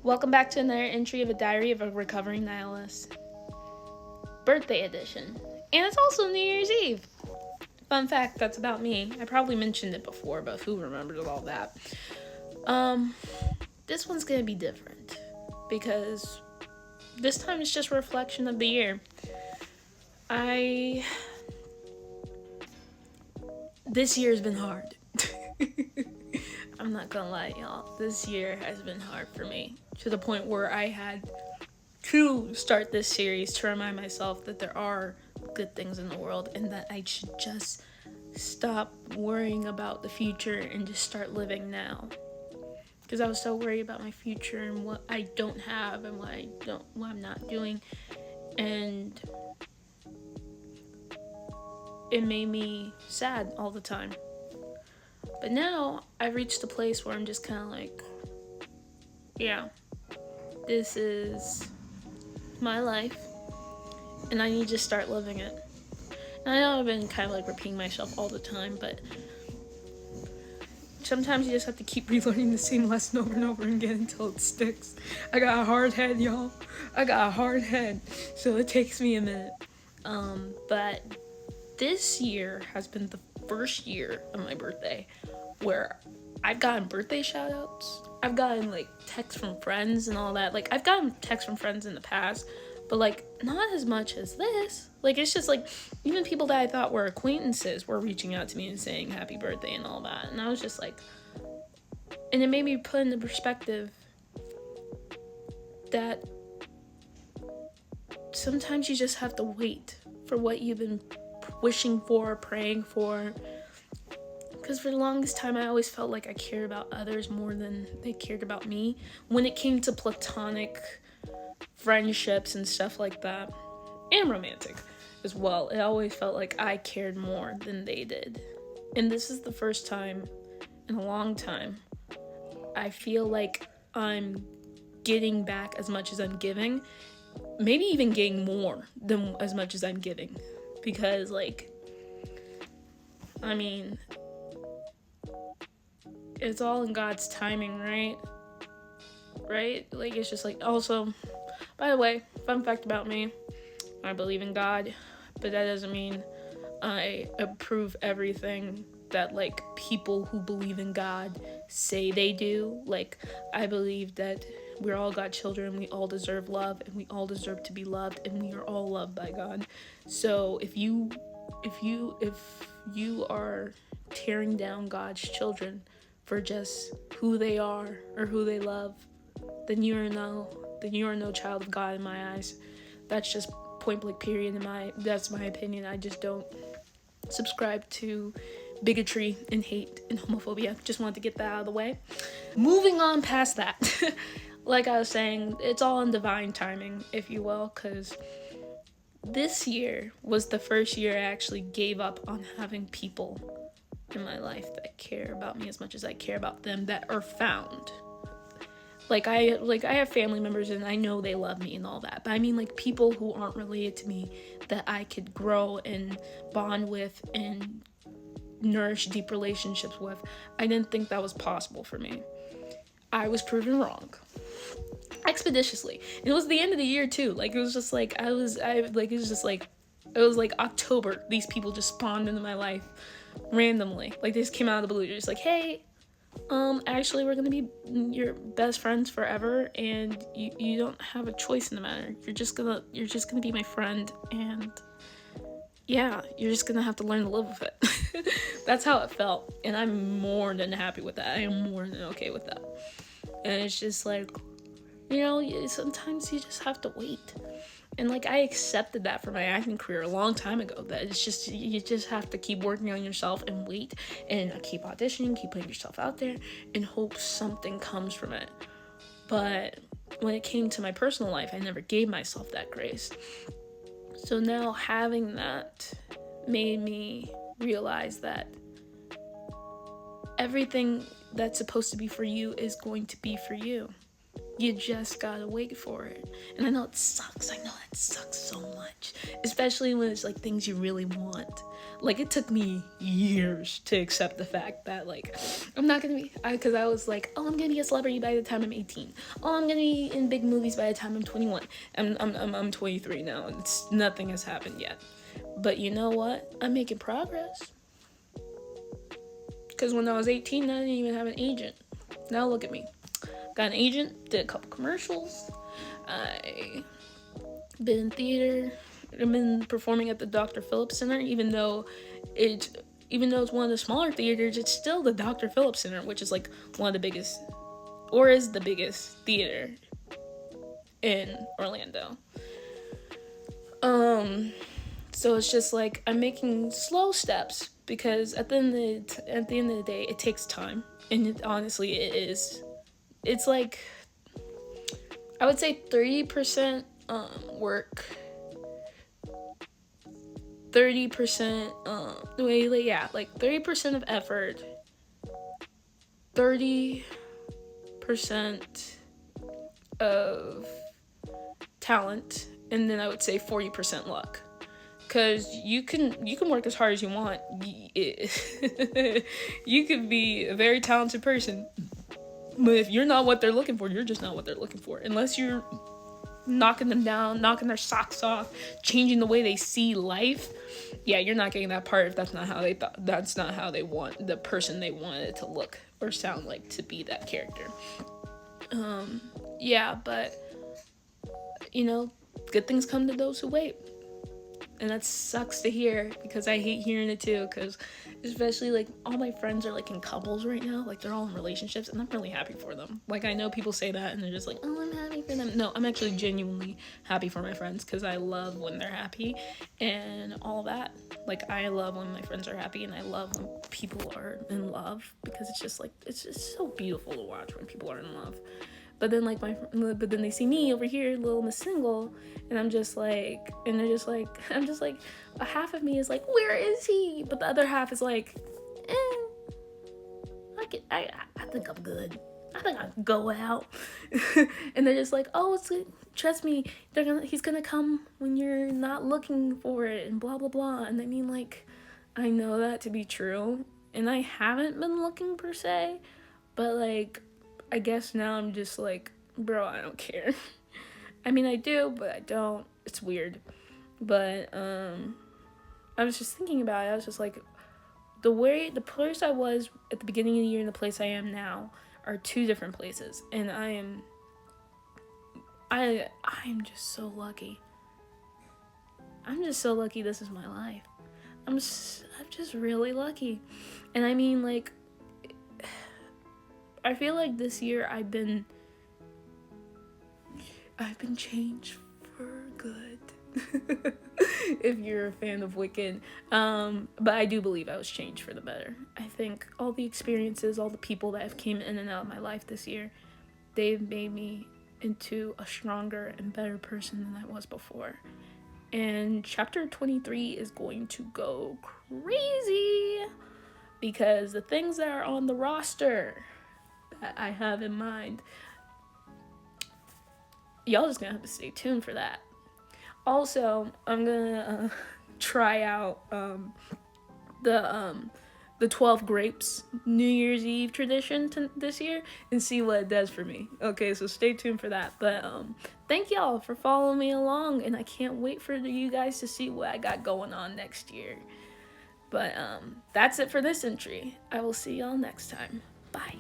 Welcome back to another entry of a diary of a recovering nihilist. Birthday edition. And it's also New Year's Eve. Fun fact, that's about me. I probably mentioned it before, but who remembers all that? This one's gonna be different because this time it's just a reflection of the year. This year has been hard. I'm not gonna lie, y'all. This year has been hard for me to the point where I had to start this series to remind myself that there are good things in the world and that I should just stop worrying about the future and just start living now. Because I was so worried about my future and what I don't have and what I'm not doing, and it made me sad all the time. But now I've reached a place where I'm just kind of like, yeah, this is my life and I need to start living it. And I know I've been kind of like repeating myself all the time, but sometimes you just have to keep relearning the same lesson over and over again until it sticks. I got a hard head, y'all. I got a hard head, so it takes me a minute. But this year has been the first year of my birthday where I've gotten birthday shout outs. I've gotten like texts from friends and all that. Like, I've gotten texts from friends in the past, but like not as much as this. Like, it's just like even people that I thought were acquaintances were reaching out to me and saying happy birthday and all that. And I was just like, and it made me put into perspective that sometimes you just have to wait for what you've been wishing for, praying for. Because for the longest time, I always felt like I cared about others more than they cared about me when it came to platonic friendships and stuff like that, and romantic as well. It always felt like I cared more than they did. And this is the first time in a long time I feel like I'm getting back as much as I'm giving, maybe even getting more than as much as I'm giving. Because, like, I mean, it's all in God's timing, right? Right? Like, it's just like, also, by the way, fun fact about me, I believe in God, but that doesn't mean I approve everything that, like, people who believe in God say they do. Like, I believe that we're all God's children, we all deserve love, and we all deserve to be loved, and we are all loved by God. So if you are tearing down God's children for just who they are or who they love, then you are no child of God in my eyes. That's just point blank period. That's my opinion. I just don't subscribe to bigotry and hate and homophobia. Just wanted to get that out of the way. Moving on past that. Like I was saying, it's all in divine timing, if you will, because this year was the first year I actually gave up on having people in my life that care about me as much as I care about them, that are found. Like I have family members and I know they love me and all that, but I mean, like, people who aren't related to me that I could grow and bond with and nourish deep relationships with. I didn't think that was possible for me. I was proven wrong expeditiously. And it was the end of the year too. Like, it was just like it was like October. These people just spawned into my life randomly. Like, they just came out of the blue. They're just like, hey, actually, we're gonna be your best friends forever, and you don't have a choice in the matter. You're just gonna be my friend, and yeah, you're just gonna have to learn to live with it. That's how it felt, and I'm more than happy with that. I am more than okay with that. And it's just like, you know, sometimes you just have to wait. And, like, I accepted that for my acting career a long time ago, that it's just, you just have to keep working on yourself and wait and keep auditioning, keep putting yourself out there and hope something comes from it. But when it came to my personal life, I never gave myself that grace. So now having that made me realize that everything that's supposed to be for you is going to be for you. You just gotta wait for it. And I know it sucks. I know that sucks so much. Especially when it's like things you really want. Like, it took me years to accept the fact that, like, I'm not gonna be, because I was like, oh, I'm gonna be a celebrity by the time I'm 18. Oh, I'm gonna be in big movies by the time I'm 21. I'm 23 now, and nothing has happened yet. But you know what? I'm making progress. Because when I was 18, I didn't even have an agent. Now look at me. Got an agent, did a couple commercials. I been in theater. I've been performing at the Dr. Phillips Center, even though it's one of the smaller theaters, it's still the Dr. Phillips Center, which is like one of the biggest, or is the biggest theater in Orlando. So it's just like I'm making slow steps, because at the end of the day, it takes time, and honestly, it is. It's like, I would say 30% work, 30% 30% of effort, 30% of talent, and then I would say 40% luck. Because you can work as hard as you want. You could be a very talented person, but if you're not what they're looking for, you're just not what they're looking for. Unless you're knocking them down, knocking their socks off, changing the way they see life, yeah, you're not getting that part if that's not how they thought. That's not how they want the person they wanted to look or sound like to be that character. Yeah, but good things come to those who wait. And that sucks to hear, because I hate hearing it too, because especially like all my friends are like in couples right now, like they're all in relationships, and I'm really happy for them. Like, I know people say that and they're just like, oh, I'm happy for them. No, I'm actually genuinely happy for my friends, because I love when they're happy and all that. Like, I love when my friends are happy, and I love when people are in love, because it's just so beautiful to watch when people are in love. But then they see me over here, little Miss Single, and I'm just like, a half of me is like, where is he? But the other half is like, I think I'm good. I think I can go out. And they're just like, oh, trust me, he's gonna come when you're not looking for it, and blah blah blah. And I mean, like, I know that to be true, and I haven't been looking per se, but like, I guess now I'm just like, bro, I don't care. I mean, I do, but I don't. It's weird. But I was just thinking about it. I was just like, the place I was at the beginning of the year and the place I am now are two different places, and I am just so lucky. I'm just so lucky this is my life. I'm just really lucky. And I mean, like, I feel like this year I've been changed for good. If you're a fan of Wicked. But I do believe I was changed for the better. I think all the experiences, all the people that have came in and out of my life this year, they've made me into a stronger and better person than I was before. And chapter 23 is going to go crazy, because the things that are on the roster that I have in mind, y'all just gonna have to stay tuned for that. Also, I'm gonna try out the 12 grapes New Year's Eve tradition this year and see what it does for me. Okay, so stay tuned for that. But thank y'all for following me along, and I can't wait for you guys to see what I got going on next year. But that's it for this entry. I will see y'all next time. Bye.